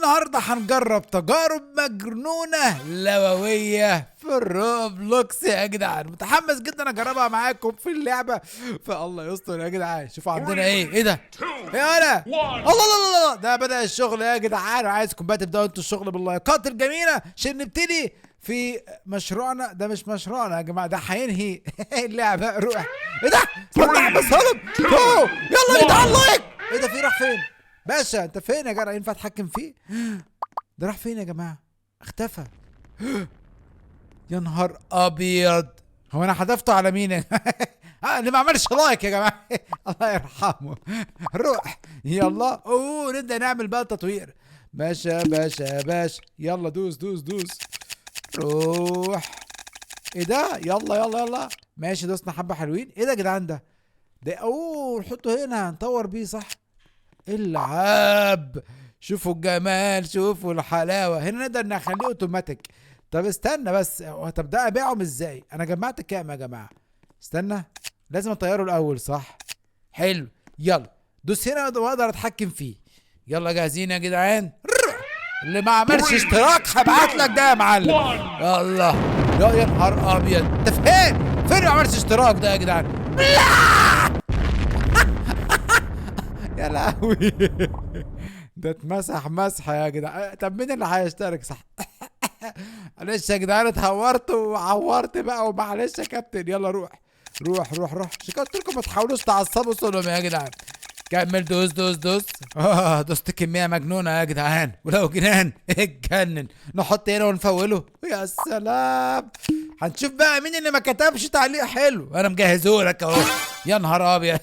النهارده هنجرب تجارب مجنونه لوويه في الروبلوكس يا جدعان. متحمس جدا اجربها معاكم في اللعبه، فالله يستر يا جدعان. شوفوا عندنا ايه ده؟ يا انا الله الله الله، ده بدأ الشغل يا جدعان، وعايزكم بقى تبداوا انتوا الشغل باللايكات الجميله عشان نبتدي في مشروعنا. ده مش مشروعنا يا جماعه، ده هينهي اللعبه. روح ايه ده؟ استنى بس هرب. يلا يا جدعان لايك. ايه ده؟ في راح فين؟ باشا انت فين يا جدع؟ ينفع اتحكم فيه؟ ده راح فين يا جماعه؟ اختفى. يا نهار ابيض، هو انا حذفته على مين؟ اللي ما عملش لايك يا جماعه. الله يرحمه. روح يلا. نبدا نعمل بقى تطوير. باشا باشا باشا، يلا دوس دوس دوس. روح. ايه ده؟ يلا يلا يلا. ماشي دوسنا حبه حلوين. ايه ده يا جدعان؟ ده نحطه هنا نطور بيه صح. العاب. شوفوا الجمال، شوفوا الحلاوه. هنا نقدر نخليه اوتوماتيك. طب استنى بس، طب ده ابيعهم ازاي؟ انا جمعت كام يا جماعه؟ استنى، لازم اطيره الاول صح. حلو، يلا دوس هنا واقدر اتحكم فيه. يلا جاهزين يا جدعان؟ اللي ما عملش اشتراك هبعت لك ده يا معلم. يلا. يا نهار ابيض، انت فين ما عملش اشتراك ده يا جدعان؟ يا لهوي. ده اتمسح مسحه يا جدعان. طب مين اللي هيشترك صح؟ معلش يا جدعان، اتهورت وعورت بقى، ومعلش يا كابتن. يلا روح روح روح روح. مش قلت لكم ما تحاولوش تعصبوا صولهم يا جدعان. كمل دوس دوس دوس. دوست كميه مجنونه يا جدعان، ولو جنان اتجنن. نحط هنا ونفوله. يا سلام. هنشوف بقى مين اللي ما كتبش تعليق حلو. انا مجهزهولك اهو. يا نهار ابيض.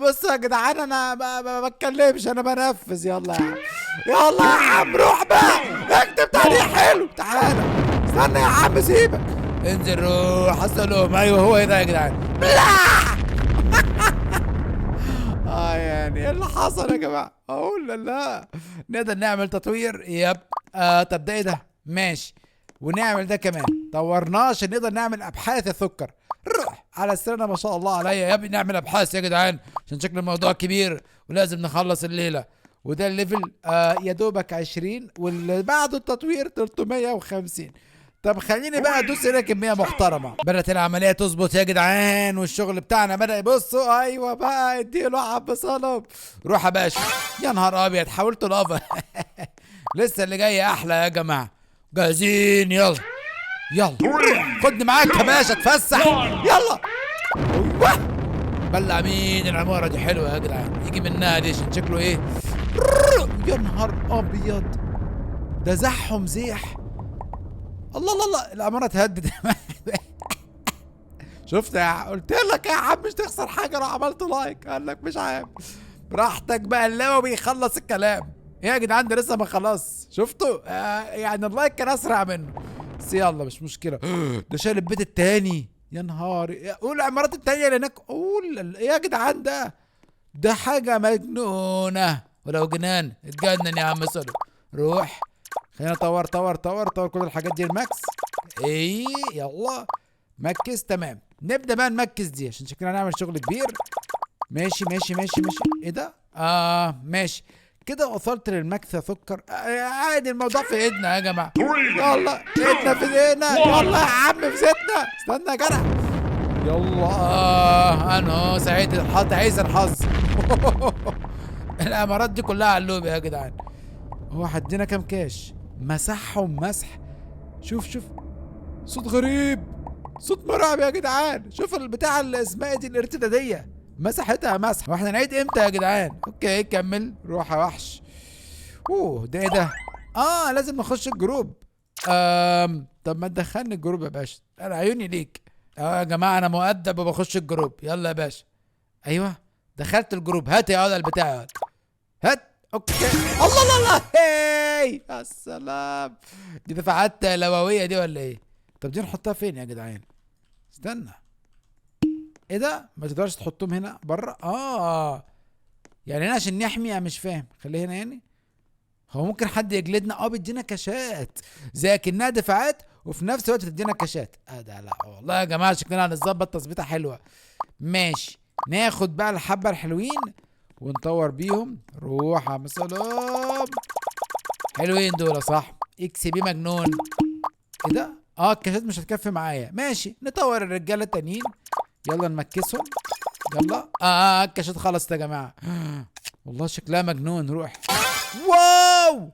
بص يا جدعان، انا ما بتكلمش، انا بنفذ. يلا يا عم، يلا يا عم روح بقى اكتب تعليق حلو. تعالى استنى يا عم، سيبك. انزل روح اسالهم. ايوه هو ده يا جدعان. يعني ايه اللي حصل يا جماعه؟ لا نقدر نعمل تطوير. يب. طب ده ايه ده؟ ماشي، ونعمل ده كمان. طورناه عشان نقدر نعمل ابحاث يا سكر. روح على السنة، ما شاء الله عليا يا ابني. نعمل ابحاث يا جدعان عشان شكل الموضوع كبير ولازم نخلص الليله. وده الليفل يا دوبك 20، واللي بعده التطوير 350. طب خليني بقى ادوس هنا كميه محترمه. بدات العمليه تظبط يا جدعان، والشغل بتاعنا بدا. يبصوا ايوه بقى، اديله عب صنم. روح يا باشا. يا نهار ابيض، حاولت لافا. لسه اللي جاي احلى يا جماعه. جاهزين؟ يلا يلا خدني معاك يا باشا، اتفسح. يلا. ايوه. بلع مين العماره دي؟ حلوه يا جدعان، يجي منها دي عشان شكله ايه. يا نهار ابيض، ده زحهم زيح. الله الله الله، العماره اتهدت. شفت قلت لك يا عم مش تخسر حاجه لو عملت لايك. قال لك مش عارف. براحتك بقى، اللي بيخلص الكلام. يا جدعان ده لسه ما خلص. شفتوا؟ يعني اللايك كان اسرع منه. بس يلا مش مشكله. ده شايل البيت التاني. يا نهاري. قول العمارات التانية اللي هناك. قول يا جدعان، ده حاجه مجنونه. ولو جنان اتجنن يا عم سولو. روح خلينا طور طور طور طور كل الحاجات دي الماكس. ايه يلا مكس. تمام، نبدا بقى نمكس دي عشان شكلنا هنعمل شغل كبير. ماشي ماشي ماشي ماشي. ايه ده؟ ماشي كده. وصلت للمكس يا سكر. عادي، الموضوع في ايدنا يا جماعه. يلا ايدنا في ايدينا. يلا يا عم في زيتنا. استنى يا جدع. يلا. انا سعيد الحظ، عايز الحظ. الامارات دي كلها على اللوب يا جدعان. هو هدينا كام كاش؟ مسحهم مسح. شوف شوف، صوت غريب، صوت مرعب يا جدعان. شوف البتاع اللي اسمها دي الارتداديه مسحتها مسح. واحنا نعيد امتى يا جدعان؟ اوكي كمل. روح يا وحش. ده ايه ده؟ لازم نخش الجروب. طب ما تدخلني الجروب يا باشا، انا عيوني ليك. يا جماعه انا مؤدب وبخش الجروب. يلا يا باشا. ايوه دخلت الجروب. هات يا عيال البتاع. هات. اوكي. الله الله الله. هاي يا سلام. دي دفعات لوويه دي ولا ايه؟ طب دي نحطها فين يا جدعان؟ استنى. ايه ده؟ ما تقدرش تحطهم هنا بره؟ يعني هنا عشان نحمي. انا مش فاهم. خليه هنا يعني. هو ممكن حد يجلدنا؟ بيدينا كاشات زي كأنها دفاعات وفي نفس الوقت تدينا كاشات. ده لا والله يا جماعه شكلنا هنظبط تظبيطه حلوه. ماشي، ناخد بقى الحبه الحلوين ونطور بيهم. روح يا عم سلام. حلوين دول صح. اكس بي مجنون. ايه ده؟ الكاشات مش هتكفي معايا. ماشي نطور الرجاله التانيين. يلا نمكسهم. يلا الكاشات خلصت يا جماعه. والله شكلها مجنون. روح. واو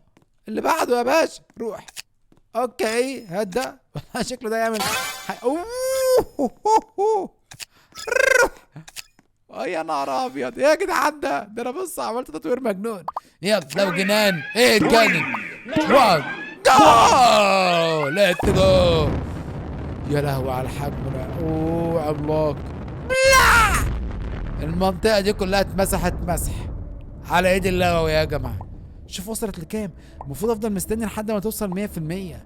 اللي بعده يا باشا. روح. اوكي هات ده. والله شكله ده يعمل يا نهار ابيض يا جدعان. ده انا بص عملت تطوير مجنون. يلا لو جنان ايه اتجنن. وان جو ليتس جو. يا لهوي على حجمنا. عملاق. المنطقة دي كلها اتمسحت مسح على ايد اللغوي يا جماعة. شوف وصلت لكام. المفروض افضل مستني لحد ما توصل 100%.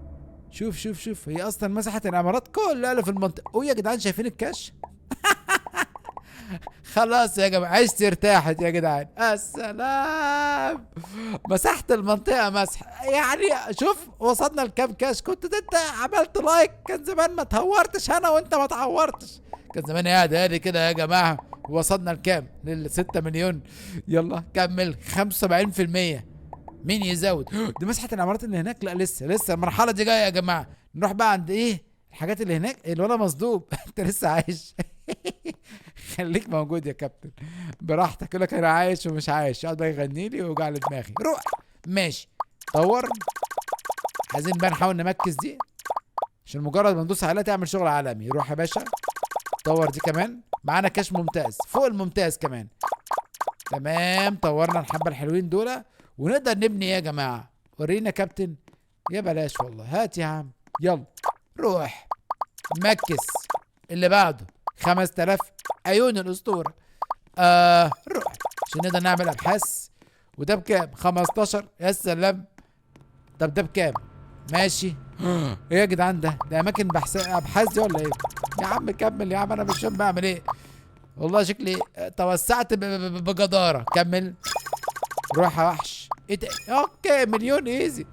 شوف شوف شوف هي اصلا مسحت العمارات كلها اللي في المنطقة. يا جدعان شايفين الكاش؟ خلاص يا جماعة عشت ارتاحت يا جدعان. السلام. مسحت المنطقة مسح يعني. شوف وصلنا لكام كاش. كنت انت عملت لايك كان زمان ما تهورتش انا وانت ما تعورتش. كان زمان قاعد هادي كده يا جماعة. وصلنا لكام؟ لل 6 مليون. يلا كمل 75%. مين يزود؟ دي مسحت العمارات اللي هناك. لا لسه المرحلة دي جاية يا جماعة. نروح بقى عند ايه الحاجات اللي هناك. الولا مصدوم. انت لسه عايش. خليك موجود يا كابتن براحتك. يقول لك انا عايش ومش عايش. يقعد بقى يغني لي ويوجع لي دماغي. روح. ماشي طور. عايزين بقى نحاول نمكس دي عشان مجرد ما ندوس عليها تعمل شغل عالمي. روح يا باشا طور دي كمان. معانا كاش ممتاز فوق الممتاز كمان. تمام طورنا الحبه الحلوين دول ونقدر نبني يا جماعه. ورينا كابتن. يا بلاش والله. هات يا عم. يلا روح مكس. اللي بعده 5000 عيون الاسطوره. روح عشان نقدر نعمل ابحاث. وده بكام؟ 15. يا سلام. طب ده بكام؟ ماشي. ايه يا جدعان ده اماكن ابحاث دي ولا ايه؟ يا عم كمل يا عم انا مش فاهم بعمل ايه. والله شكلي توسعت بجداره. كمل. روح يا وحش. ايه اوكي مليون ايزي.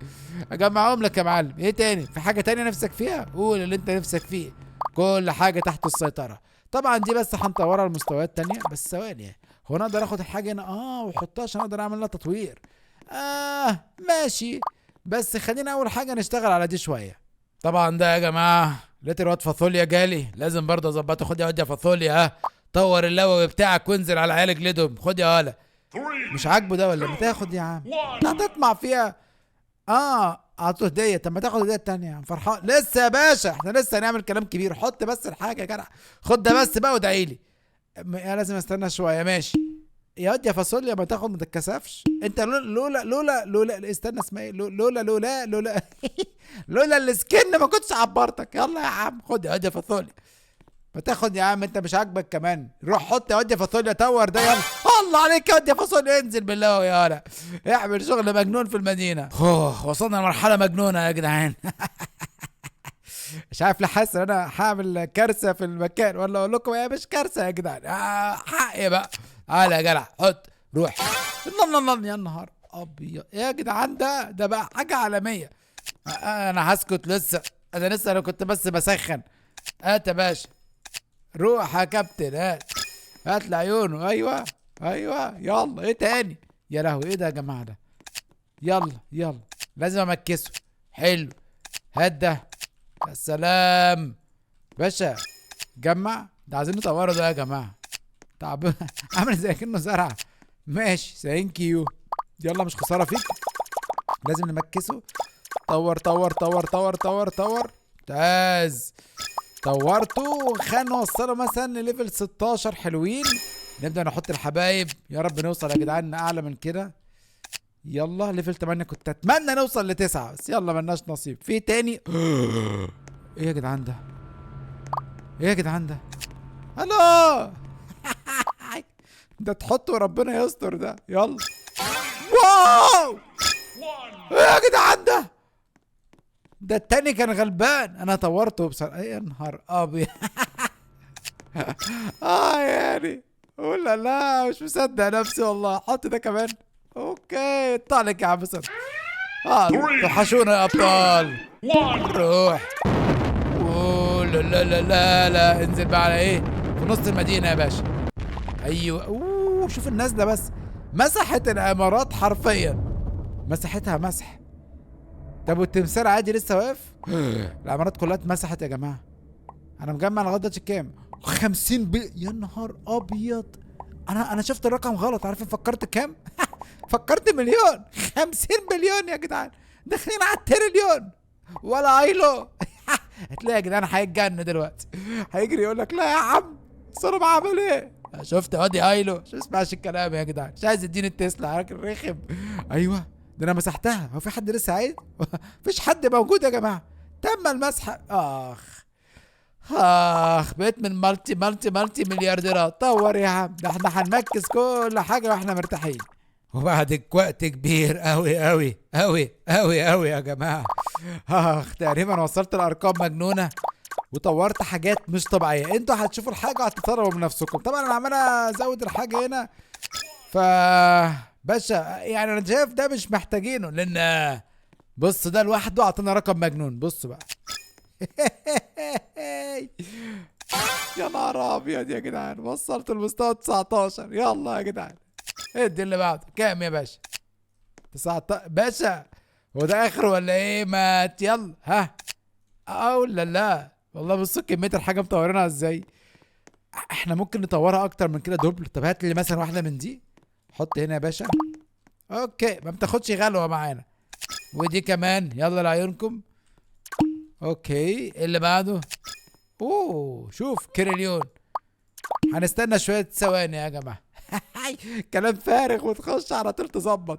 اجمعهم لك يا معلم. ايه تاني؟ في حاجه تانية نفسك فيها؟ قول اللي انت نفسك فيه. كل حاجه تحت السيطره. طبعا دي بس هنطورها لمستويات تانية. بس ثواني هو انا اقدر اخد الحاجه هنا واحطها عشان اقدر اعمل لها تطوير. ماشي بس خلينا اول حاجه نشتغل على دي شويه. طبعا ده يا جماعه لقيت الواد فاصوليا جالي لازم برضه اظبطه. خد يا واد يا فاصوليا. طور اللوي بتاعك وانزل على عيال جلدهم. خد يا ولا. مش عاجبه ده ولا ما تاخد يا عم؟ لا تطمع فيها. اعطوه هديه. طب ما تاخد هديه التانية يا عم فرحان. لسه يا باشا احنا لسه هنعمل كلام كبير. حط بس الحاجه يا جدع. خد ده بس بقى وادعي لي. لازم استنى شويه. ماشي يا واد يا فاصوليا ما تاخد ما تتكسفش. انت لولا استنى اسمها ايه. لولا السكن ما كنتش عبرتك. يلا يا عم خد يا واد يا فاصوليا. ما تاخد يا عم. انت مش عاجبك كمان. روح حط يا واد يا فاصوليا. طور ده يلا. الله عليك يا واد يا فاصوليا. انزل بالله يا ولا. اعمل شغل مجنون في المدينه. وصلنا لمرحله مجنونه يا جدعان. مش عارف ليه حاسس ان انا هعمل كارثه في المكان ولا اقول لكم هي مش كارثه يا جدعان. حقي بقى. تعالى يا جدع حط. روح. الله يا نهار ابيض يا جدعان. ده بقى حاجه عالميه. انا هسكت لسه. انا كنت بس بسخن. هات يا باشا. روح يا كابتن. هات لي عيونه. ايوه يلا. ايه تاني؟ يا لهوي ايه ده يا جماعه ده؟ يلا لازم امكسه. حلو. هات ده. يا سلام باشا. جمع ده. عايزين نطوره ده يا جماعه. طب عامل زي كأنه زرعه. ماشي ثانك يو. يلا مش خساره فيك. لازم نمكسه. طور. ممتاز. طورته. خلينا نوصله مثلا لليفل 16. حلوين. نبدأ نحط الحبايب. يا رب نوصل يا جدعان اعلى من كده. يلا ليفل 8. كنت اتمنى نوصل ل9 بس يلا ملناش نصيب. في تاني. ايه يا جدعان ده؟ الو. ده تحطه وربنا يستر ده. يلا. واو ايه يا جدعان ده التاني كان غلبان. انا طورته بصراحه. يا نهار ابيض. يعني ولا لا مش مصدق نفسي والله. حط ده كمان. اوكي اطلع لك يا عم سر. توحشونا يا ابطال. روح. لا انزل بقى على ايه في نص المدينه يا باشا. ايوه. شوف الناس ده بس. مسحت العمارات حرفيا، مسحتها مسح. طب والتمثال عادي لسه واقف؟ العمارات كلها اتمسحت يا جماعه. انا مجمع لغايه دلوقتي كام؟ 50 يا نهار ابيض. انا شفت الرقم غلط. عارف فكرت كام؟ فكرت مليون. 50 مليون يا جدعان، داخلين على التريليون ولا ايلو. هتلاقي يا جدعان هيتجن دلوقتي، هيجري يقول لك لا يا عم صار بعمل ايه؟ شفت ادي ايلو، مش اسمعش الكلام يا جدعان، مش عايز يديني التسلا راجل رخم. ايوه ده انا مسحتها. هو في حد لسه عايز؟ مفيش حد موجود يا جماعه، تم المسح. بقيت من مالتي مليارديرات. طور يا عم، ده احنا هنمكس كل حاجه واحنا مرتاحين. وبعد وقت كبير قوي يا جماعه، تقريبا وصلت لارقام مجنونه وطورت حاجات مش طبيعيه. انتوا هتشوفوا الحاجه وهتتصرفوا بنفسكم. طبعا انا عمال ازود الحاجه هنا، ف باشا يعني انا شايف ده مش محتاجينه، لان بص ده لوحده اعطينا رقم مجنون. بص بقى. يا نهار ابيض يا جدعان، وصلت المستوى 19. يلا يا جدعان ادي اللي بعده. كام يا باشا؟ 19 باشا. هو ده اخره ولا ايه؟ مات. يلا ها. لا والله بصوا كميه الحاجه مطورينها ازاي. احنا ممكن نطورها اكتر من كده دبل. طب هات لي مثلا واحده من دي، حط هنا يا باشا. اوكي ما بتاخدش غلوه معانا. ودي كمان يلا لعيونكم. اوكي اللي بعده. اوه شوف كريليون. هنستنى شويه ثواني يا جماعه. كلام فارغ وتخش على طول تظبط.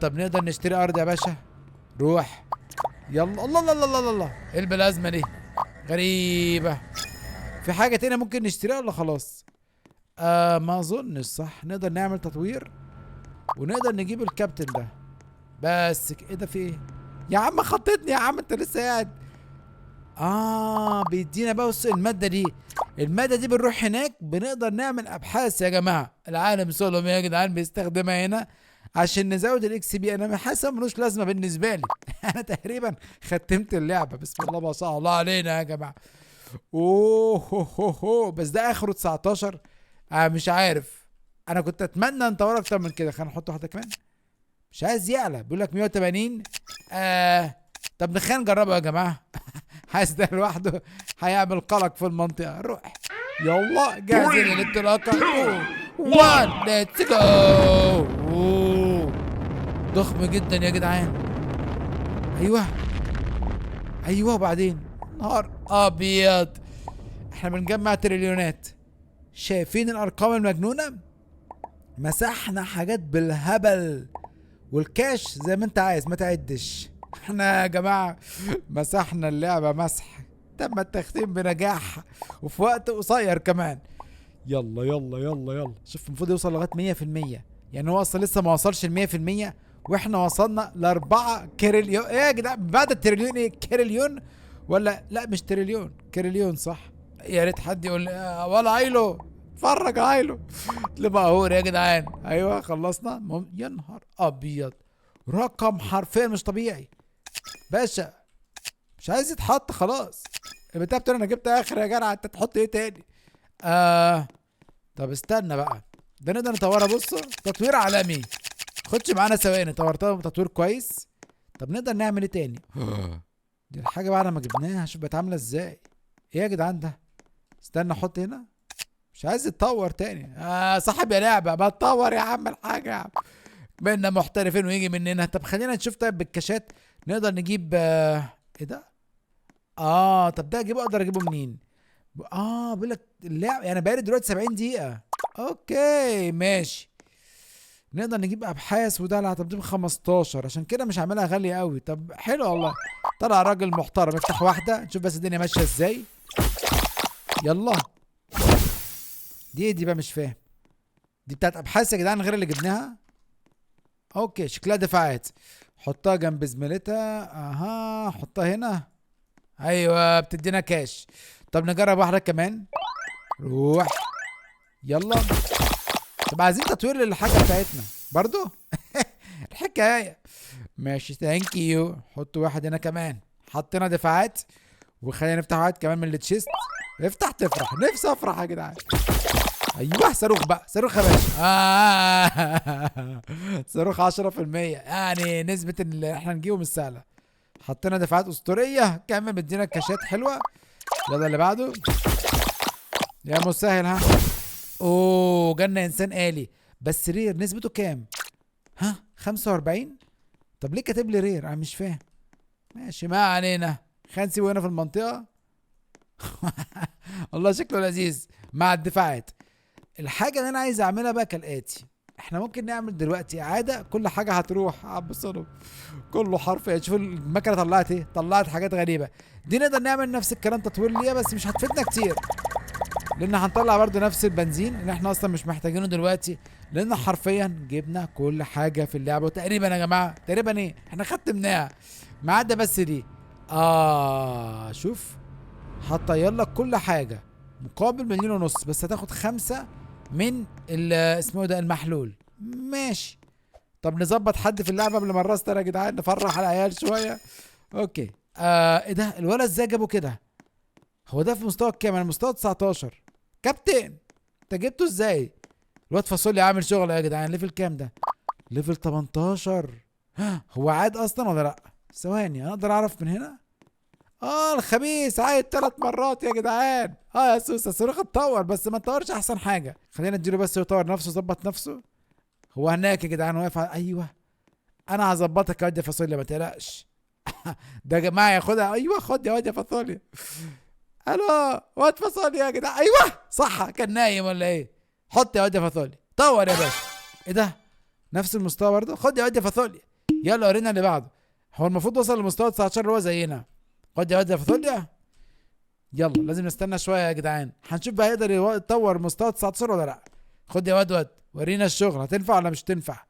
طب نقدر نشتري ارض يا باشا. روح يلا. الله ايه البلازمه دي غريبه. في حاجه تانية ممكن نشتريها ولا خلاص؟ ما اظنش. صح نقدر نعمل تطوير ونقدر نجيب الكابتن ده بس. ايه ده؟ في ايه يا عم؟ خطتني يا عم، انت لسه قاعد. بيدينا بقى. بص الماده دي بنروح هناك بنقدر نعمل ابحاث يا جماعه. العالم سولوم يا جدعان بيستخدمها هنا عشان نزود الاكس بي. انا حاسس ملوش لازمه بالنسبه لي. انا تقريبا ختمت اللعبه. بسم الله ما شاء الله علينا يا جماعه. اوه بس ده اخره 19. مش عارف، انا كنت اتمنى نطور اكتر من كده. خلينا نحط واحده كمان. مش عايز يعلى، بيقول لك 180. طب خلينا نجربه يا جماعه. حاسس ده لوحده هيعمل قلق في المنطقه. روح يلا جاهزين للانطلاقه. 1 ليتس جو. ضخم جدا يا جدعان. ايوه وبعدين نهار ابيض. احنا بنجمع تريليونات. شايفين الارقام المجنونه؟ مسحنا حاجات بالهبل، والكاش زي ما انت عايز ما تعدش. احنا يا جماعه مسحنا اللعبه مسح. تم التختيم بنجاح وفي وقت قصير كمان. يلا شوف المفروض يوصل لغايه 100%. يعني هو اصلا لسه ما وصلش ل 100% واحنا وصلنا ل4 كريليون. ايه يا جدعان بعد التريليون؟ ايه كريليون ولا لا؟ مش تريليون، كريليون صح. يا ريت حد يقول ولا عيلو. اتفرج عيلو لمقهور يا جدعان. ايوه خلصنا. يا نهار ابيض، رقم حرفيا مش طبيعي باشا. مش عايز يتحط خلاص. البتاع بتاعي انا جبت اخر يا جدع. انت تحط ايه تاني؟ طب استنى بقى، ده نقدر نطورها. بصوا تطوير عالمي. خدش معانا ثواني، طورتها بتطوير كويس. طب نقدر نعمل ايه تاني؟ دي الحاجه بعد ما جبناها شوف بقت عامله ازاي. ايه يا جدعان ده؟ استنى احط هنا. مش عايز يتطور تاني. صاحب يا لعبه ما تطور يا عم الحاجه يا عم. بقينا محترفين ويجي مننا. طب خلينا نشوف. طيب بالكاشات نقدر نجيب ايه ده؟ طب ده اقدر اجيبه منين؟ بيقول لك اللعبه يعني بقالي دلوقتي 70 دقيقه. اوكي ماشي. نقدر نجيب ابحاث وده اللي هتبقى 15، عشان كده مش عاملها غاليه قوي. طب حلو والله. طلع راجل محترم. افتح واحده نشوف بس الدنيا ماشيه ازاي. يلا. دي بقى مش فاهم. دي بتاعت ابحاث يا جدعان غير اللي جبناها. اوكي شكلها دفاعات. حطها جنب زميلتها. حطها هنا. ايوه بتدينا كاش. طب نجرب واحده كمان. روح يلا. طب عايزين تطوير للحاجه بتاعتنا برضو. الحكايه ماشي. ثانك يو. حط واحد هنا كمان. حطينا دفاعات وخلينا نفتح واحد كمان من التشيست. افتح تفرح. نفسي افرح يا جدعان. ايوه صاروخ بقى، صاروخ يا باشا. صاروخ 10%، يعني نسبة اللي احنا نجيبه مش سهلة. حطينا دفعات اسطورية، كمل مدينا كاشات حلوة. يلا اللي بعده يا مسهل. ها اوه جالنا انسان آلي بس رير، نسبته كام؟ ها 45. طب ليه كاتب لي رير؟ انا مش فاهم. ماشي ما علينا، خلينا نسيبه هنا في المنطقة. والله شكله لذيذ مع الدفاعات. الحاجة اللي انا عايز اعملها بقى كالآتي، احنا ممكن نعمل دلوقتي اعادة، كل حاجة هتروح عب صنم كله حرف. شوف المكنة طلعت ايه، طلعت حاجات غريبة. دي نقدر نعمل نفس الكلام تطوير ليها بس مش هتفيدنا كتير، لان هنطلع برضو نفس البنزين اللي احنا اصلا مش محتاجينه دلوقتي، لان حرفيا جبنا كل حاجة في اللعبة وتقريبا يا جماعة، تقريبا ايه احنا ختمناها ما عدا بس دي. شوف هتطير لك كل حاجة مقابل 1.5 مليون، بس هتاخد 5 من اسمه ده المحلول. ماشي. طب نظبط حد في اللعبة قبل ما الراستر يا جدعان، نفرح العيال شوية. اوكي. ايه ده الولد ازاي جابه كده؟ هو ده في مستوى كام؟ انا مستوى 19. كابتن انت جبته ازاي؟ الواد فاصوليا عامل شغل يا جدعان. ليفل كام ده؟ ليفل 18. هو عاد اصلا ولا لا؟ ثواني انا اقدر اعرف من هنا. الخبيث عايد 3 مرات يا جدعان. يا سوسه الصاروخ اتطور بس ما اتطورش احسن حاجه. خلينا نديله بس يطور نفسه يظبط نفسه. هو هناك يا جدعان واقف ايوه انا هظبطك يا واد يا فاصوليا ما تقلقش. ده يا جماعه ياخدها. ايوه خد يا واد يا فاصوليا. الو واد فاصوليا يا جدعان. ايوه صح كان نايم ولا ايه؟ حط يا واد يا فاصوليا، طور يا باشا. ايه ده نفس المستوى برضه؟ خد يا واد يا فاصوليا. يلا ورينا اللي بعده. هو المفروض وصل لمستوى 19 اللي هو زينا. خد يا واد يا فاصوليا. يلا لازم نستنى شويه يا جدعان، هنشوف بقى هيقدر يطور مستوى 19 ولا لا. خد يا واد ورينا الشغل هتنفع ولا مش تنفع.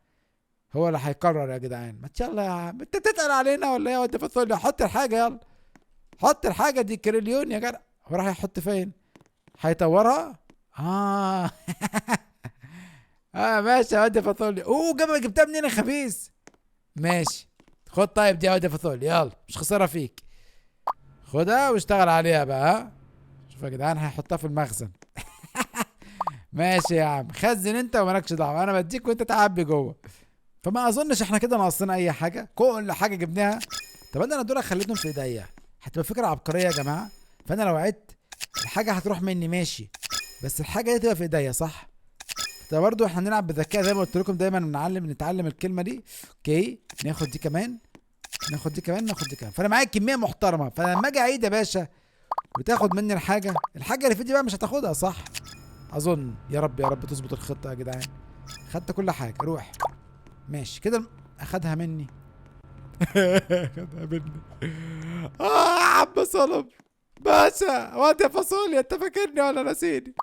هو اللي هيقرر يا جدعان. ما يلا يا عم انت تتقل علينا ولا ايه يا واد يا فاصوليا؟ حط الحاجه يلا، حط الحاجه دي كريليون يا جدع. هو راح يحط فين؟ هيطورها. ماشي يا واد يا فاصوليا. جبتها منين يا خبيث؟ ماشي خد. طيب دي يا واد يا فاصوليا يلا مش خساره فيك. خدها واشتغل عليها بقى. شوف يا جدعان هيحطها في المخزن. ماشي يا عم خزن انت ومالكش دعوه، انا بديك وانت تعبي جوه. فما اظنش احنا كده ناقصنا اي حاجه، كل حاجه جبناها. طب انا دول خليتهم في ايديا، هتبقى فكره عبقريه يا جماعه. فانا لو عدت الحاجه هتروح مني ماشي، بس الحاجه دي تبقى في ايديا صح. ده برضو احنا نلعب بذكاء زي ما قلت لكم دايما، نتعلم الكلمه دي. اوكي ناخد دي كمان، ناخد دي كمان، ناخد دي كمان. فانا معايا كميه محترمه، فلما اجي اعيد يا باشا وتاخد مني الحاجه اللي في ايدي بقى مش هتاخدها صح اظن. يا رب يا رب تظبط الخطه يا جدعان. خدت كل حاجه روح. ماشي كده اخدها مني. اخدها مني. يا عم صلب باشا. واد يا فاصوليا انت فاكرني ولا ناسيني؟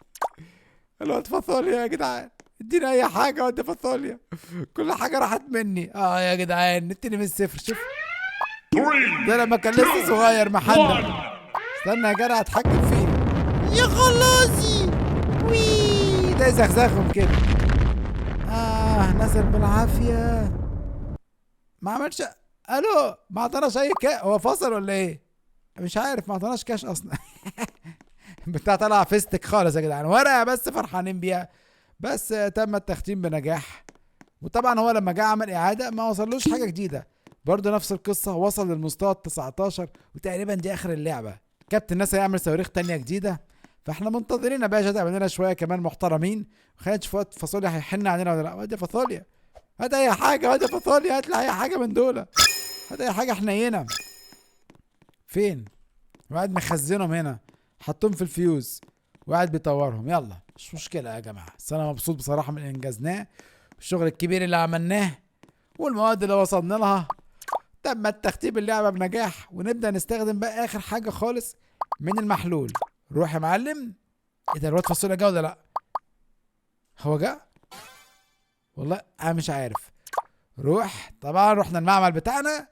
الواد فاصوليا يا جدعان اديني اي حاجه. واد يا فاصوليا كل حاجه راحت مني. يا جدعان نتني من الصفر. شوف ده لما كان لسه صغير محنك. استنى يا جدع اتحكم فيه. يا خلاصي وي ده يزخزخهم كده. نزل بالعافيه. ما عملش. الو ما اعطاناش اي هو فصل ولا ايه؟ مش عارف ما اعطاناش كاش اصلا. بتاع طلع فيستك خالص يا جدعان، ورقه بس فرحانين بيها. بس تم التختيم بنجاح. وطبعا هو لما جه عمل اعاده ما وصلوش حاجه جديده، برضه نفس القصه. وصل للمستوى 19 وتقريبا دي اخر اللعبه. كابتن الناس هيعمل صواريخ تانية جديده، فاحنا منتظرين يا باشا تعمل لنا شويه كمان محترمين. خلينا نشوف وقت فاصوليا هيحن علينا ولا لا. واد يا فاصوليا هات اي حاجه. واد يا فاصوليا هات لي اي حاجه من دول، هات اي حاجه حنينه. فين؟ وقاعد مخزنهم هنا، حطهم في الفيوز وقاعد بيطورهم. يلا مش مشكله يا جماعه، بس انا مبسوط بصراحه من انجازناه والشغل الكبير اللي عملناه والمواد اللي وصلنا لها. تم التختيم اللعبه بنجاح، ونبدا نستخدم بقى اخر حاجه خالص من المحلول. روح يا معلم. ايه ده الواد فاصوليا جه ولا لا؟ هو جه والله انا مش عارف. روح. طبعا رحنا المعمل بتاعنا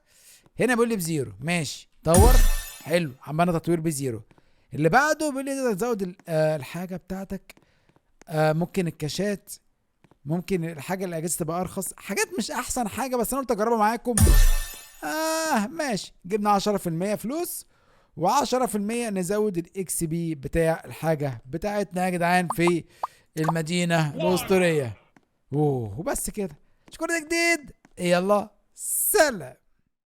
هنا بيقول لي بزيرو. ماشي طور حلو، عملنا تطوير بزيرو. اللي بعده بيقول لي تقدر تزود الحاجه بتاعتك. ممكن الكاشات، ممكن الحاجه اللي اجهزه تبقى ارخص، حاجات مش احسن حاجه بس انا قلت اجربها معاكم. ماشي جبنا 10% فلوس و10% نزود الاكس بي بتاع الحاجه بتاعتنا يا جدعان في المدينة الأسطورية. وبس كده. شكرا جديد. يلا سلام.